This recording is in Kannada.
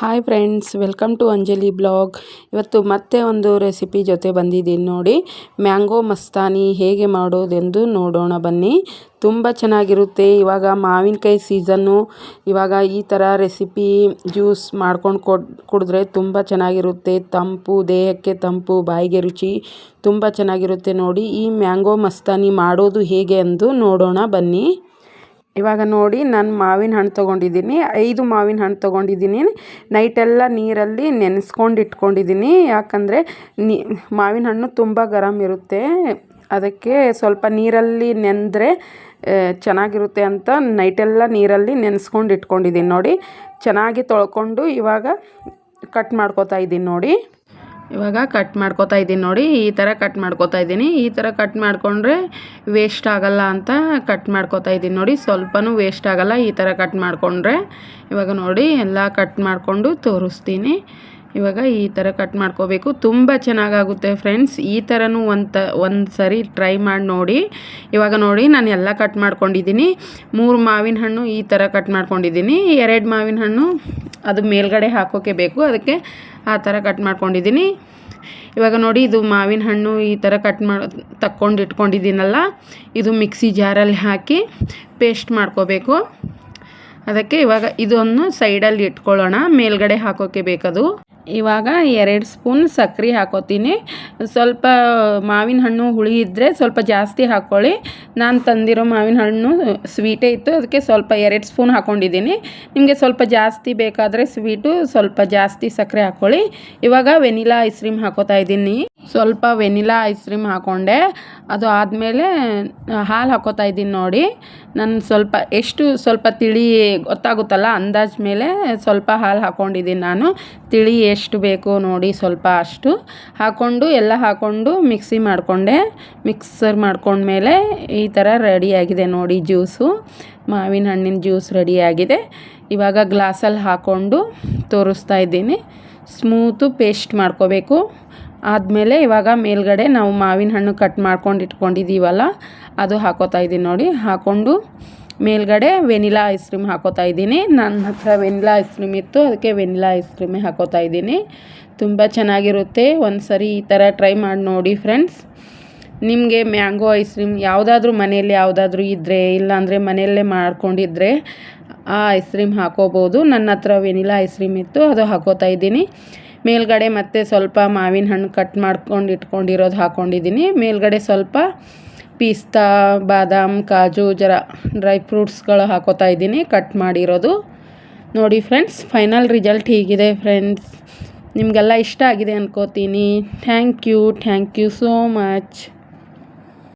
Hi friends, welcome to Anjali blog. ಇವತ್ತು ಮತ್ತೆ ಒಂದು ರೆಸಿಪಿ ಜೊತೆ ಬಂದಿದ್ದೀನಿ ನೋಡಿ. ಮ್ಯಾಂಗೋ ಮಸ್ತಾನಿ ಹೇಗೆ ಮಾಡೋದೆಂದು ನೋಡೋಣ ಬನ್ನಿ. ತುಂಬ ಚೆನ್ನಾಗಿರುತ್ತೆ. ಇವಾಗ ಮಾವಿನಕಾಯಿ ಸೀಸನ್ನು. ಇವಾಗ ಈ ಥರ ರೆಸಿಪಿ ಜ್ಯೂಸ್ ಮಾಡ್ಕೊಂಡು ಕುಡಿದ್ರೆ ತುಂಬ ಚೆನ್ನಾಗಿರುತ್ತೆ. ತಂಪು, ದೇಹಕ್ಕೆ ತಂಪು, ಬಾಯಿಗೆ ರುಚಿ ತುಂಬ ಚೆನ್ನಾಗಿರುತ್ತೆ ನೋಡಿ. ಈ ಮ್ಯಾಂಗೋ ಮಸ್ತಾನಿ ಮಾಡೋದು ಹೇಗೆ ಎಂದು ನೋಡೋಣ ಬನ್ನಿ. ಇವಾಗ ನೋಡಿ, ನಾನು ಮಾವಿನ ಹಣ್ಣು ತೊಗೊಂಡಿದ್ದೀನಿ. 5 ಮಾವಿನ ಹಣ್ಣು ತೊಗೊಂಡಿದ್ದೀನಿ. ನೈಟೆಲ್ಲ ನೀರಲ್ಲಿ ನೆನೆಸ್ಕೊಂಡು ಇಟ್ಕೊಂಡಿದ್ದೀನಿ. ಯಾಕಂದರೆ ಮಾವಿನ ಹಣ್ಣು ತುಂಬ ಗರಮ್ ಇರುತ್ತೆ, ಅದಕ್ಕೆ ಸ್ವಲ್ಪ ನೀರಲ್ಲಿ ನೆಂದರೆ ಚೆನ್ನಾಗಿರುತ್ತೆ ಅಂತ ನೈಟೆಲ್ಲ ನೀರಲ್ಲಿ ನೆನೆಸ್ಕೊಂಡು ಇಟ್ಕೊಂಡಿದ್ದೀನಿ ನೋಡಿ. ಚೆನ್ನಾಗಿ ತೊಳ್ಕೊಂಡು ಇವಾಗ ಕಟ್ ಮಾಡ್ಕೊತಾ ಇದ್ದೀನಿ ನೋಡಿ. ಇವಾಗ ಕಟ್ ಮಾಡ್ಕೊತಾ ಇದ್ದೀನಿ ನೋಡಿ. ಈ ಥರ ಕಟ್ ಮಾಡ್ಕೊತಾ ಇದ್ದೀನಿ. ಈ ಥರ ಕಟ್ ಮಾಡಿಕೊಂಡ್ರೆ ವೇಸ್ಟ್ ಆಗಲ್ಲ ಅಂತ ಕಟ್ ಮಾಡ್ಕೊತಾ ಇದ್ದೀನಿ ನೋಡಿ. ಸ್ವಲ್ಪನೂ ವೇಸ್ಟ್ ಆಗಲ್ಲ ಈ ಥರ ಕಟ್ ಮಾಡಿಕೊಂಡ್ರೆ. ಇವಾಗ ನೋಡಿ ಎಲ್ಲ ಕಟ್ ಮಾಡಿಕೊಂಡು ತೋರಿಸ್ತೀನಿ. ಇವಾಗ ಈ ಥರ ಕಟ್ ಮಾಡ್ಕೋಬೇಕು. ತುಂಬ ಚೆನ್ನಾಗಾಗುತ್ತೆ ಫ್ರೆಂಡ್ಸ್. ಈ ಥರನೂ ಒಂದು ಸರಿ ಟ್ರೈ ಮಾಡಿ ನೋಡಿ. ಇವಾಗ ನೋಡಿ, ನಾನು ಎಲ್ಲ ಕಟ್ ಮಾಡ್ಕೊಂಡಿದ್ದೀನಿ. 3 ಮಾವಿನ ಹಣ್ಣು ಈ ಥರ ಕಟ್ ಮಾಡ್ಕೊಂಡಿದ್ದೀನಿ. 2 ಮಾವಿನ ಹಣ್ಣು ಅದು ಮೇಲ್ಗಡೆ ಹಾಕೋಕೆ ಬೇಕು, ಅದಕ್ಕೆ ಆ ಥರ ಕಟ್ ಮಾಡ್ಕೊಂಡಿದ್ದೀನಿ. ಇವಾಗ ನೋಡಿ, ಇದು ಮಾವಿನ ಹಣ್ಣು ಈ ಥರ ತಕ್ಕೊಂಡು ಇಟ್ಕೊಂಡಿದ್ದೀನಲ್ಲ, ಇದು ಮಿಕ್ಸಿ ಜಾರಲ್ಲಿ ಹಾಕಿ ಪೇಸ್ಟ್ ಮಾಡ್ಕೋಬೇಕು. ಅದಕ್ಕೆ ಇವಾಗ ಇದನ್ನು ಸೈಡಲ್ಲಿ ಇಟ್ಕೊಳ್ಳೋಣ, ಮೇಲ್ಗಡೆ ಹಾಕೋಕೆ ಬೇಕದು. ಇವಾಗ 2 ಸ್ಪೂನ್ ಸಕ್ಕರೆ ಹಾಕೋತೀನಿ. ಸ್ವಲ್ಪ ಮಾವಿನ ಹಣ್ಣು ಹುಳಿ ಇದ್ದರೆ ಸ್ವಲ್ಪ ಜಾಸ್ತಿ ಹಾಕ್ಕೊಳ್ಳಿ. ನಾನು ತಂದಿರೋ ಮಾವಿನ ಹಣ್ಣು ಸ್ವೀಟೇ ಇತ್ತು, ಅದಕ್ಕೆ ಸ್ವಲ್ಪ 2 ಸ್ಪೂನ್ ಹಾಕ್ಕೊಂಡಿದ್ದೀನಿ. ನಿಮಗೆ ಸ್ವಲ್ಪ ಜಾಸ್ತಿ ಬೇಕಾದರೆ ಸ್ವೀಟು ಸ್ವಲ್ಪ ಜಾಸ್ತಿ ಸಕ್ಕರೆ ಹಾಕ್ಕೊಳ್ಳಿ. ಇವಾಗ ವೆನಿಲಾ ಐಸ್ ಕ್ರೀಮ್ ಹಾಕೋತಾ ಇದ್ದೀನಿ. ಸ್ವಲ್ಪ ವೆನಿಲಾ ಐಸ್ ಕ್ರೀಮ್ ಹಾಕ್ಕೊಂಡೆ. ಅದು ಆದಮೇಲೆ ಹಾಲು ಹಾಕೋತಾ ಇದ್ದೀನಿ ನೋಡಿ. ನಾನು ಸ್ವಲ್ಪ ತಿಳಿ ಗೊತ್ತಾಗುತ್ತಲ್ಲ, ಅಂದಾಜು ಮೇಲೆ ಸ್ವಲ್ಪ ಹಾಲು ಹಾಕ್ಕೊಂಡಿದ್ದೀನಿ ನಾನು. ತಿಳಿ ಎಷ್ಟು ಬೇಕು ನೋಡಿ, ಸ್ವಲ್ಪ ಅಷ್ಟು ಹಾಕ್ಕೊಂಡು ಎಲ್ಲ ಹಾಕ್ಕೊಂಡು ಮಿಕ್ಸರ್ ಮಾಡ್ಕೊಂಡ್ಮೇಲೆ ಈ ಥರ ರೆಡಿಯಾಗಿದೆ ನೋಡಿ ಜ್ಯೂಸು. ಮಾವಿನ ಹಣ್ಣಿನ ಜ್ಯೂಸ್ ರೆಡಿಯಾಗಿದೆ. ಇವಾಗ ಗ್ಲಾಸಲ್ಲಿ ಹಾಕ್ಕೊಂಡು ತೋರಿಸ್ತಾ ಇದ್ದೀನಿ. ಸ್ಮೂತು ಪೇಸ್ಟ್ ಮಾಡ್ಕೋಬೇಕು. ಆದಮೇಲೆ ಇವಾಗ ಮೇಲ್ಗಡೆ ನಾವು ಮಾವಿನ ಹಣ್ಣು ಕಟ್ ಮಾಡ್ಕೊಂಡು ಇಟ್ಕೊಂಡಿದ್ದೀವಲ್ಲ, ಅದು ಹಾಕೋತಾ ಇದ್ದೀನಿ ನೋಡಿ. ಹಾಕ್ಕೊಂಡು ಮೇಲ್ಗಡೆ ವೆನಿಲಾ ಐಸ್ ಕ್ರೀಮ್ ಹಾಕೋತಾ ಇದ್ದೀನಿ. ನನ್ನ ಹತ್ರ ವೆನಿಲಾ ಐಸ್ ಕ್ರೀಮ್ ಇತ್ತು, ಅದಕ್ಕೆ ವೆನಿಲಾ ಐಸ್ ಕ್ರೀಮೇ ಹಾಕೋತಾ ಇದ್ದೀನಿ. ತುಂಬ ಚೆನ್ನಾಗಿರುತ್ತೆ. ಒಂದು ಸರಿ ಈ ಥರ ಟ್ರೈ ಮಾಡಿ ನೋಡಿ ಫ್ರೆಂಡ್ಸ್. ನಿಮಗೆ ಮ್ಯಾಂಗೋ ಐಸ್ ಕ್ರೀಮ್ ಮನೆಯಲ್ಲಿ ಯಾವುದಾದ್ರೂ ಇದ್ದರೆ, ಇಲ್ಲಾಂದರೆ ಮನೆಯಲ್ಲೇ ಮಾಡ್ಕೊಂಡಿದ್ರೆ ಆ ಐಸ್ ಕ್ರೀಮ್ ಹಾಕೋಬೋದು. ನನ್ನ ಹತ್ರ ವೆನಿಲಾ ಐಸ್ ಕ್ರೀಮ್ ಇತ್ತು, ಅದು ಹಾಕೋತಾ ಇದ್ದೀನಿ. ಮೇಲ್ಗಡೆ ಮತ್ತೆ ಸ್ವಲ್ಪ ಮಾವಿನ ಹಣ್ಣು ಕಟ್ ಮಾಡ್ಕೊಂಡು ಇಟ್ಕೊಂಡಿರೋದು ಹಾಕ್ಕೊಂಡಿದ್ದೀನಿ. ಮೇಲ್ಗಡೆ ಸ್ವಲ್ಪ ಪಿಸ್ತಾ, ಬಾದಾಮ್, ಕಾಜು, ಡ್ರೈ ಫ್ರೂಟ್ಸ್ಗಳು ಹಾಕೋತಾ ಇದ್ದೀನಿ ಕಟ್ ಮಾಡಿರೋದು ನೋಡಿ ಫ್ರೆಂಡ್ಸ್. ಫೈನಲ್ ರಿಸಲ್ಟ್ ಹೀಗಿದೆ ಫ್ರೆಂಡ್ಸ್. ನಿಮಗೆಲ್ಲ ಇಷ್ಟ ಆಗಿದೆ ಅನ್ಕೋತೀನಿ. Thank you so much.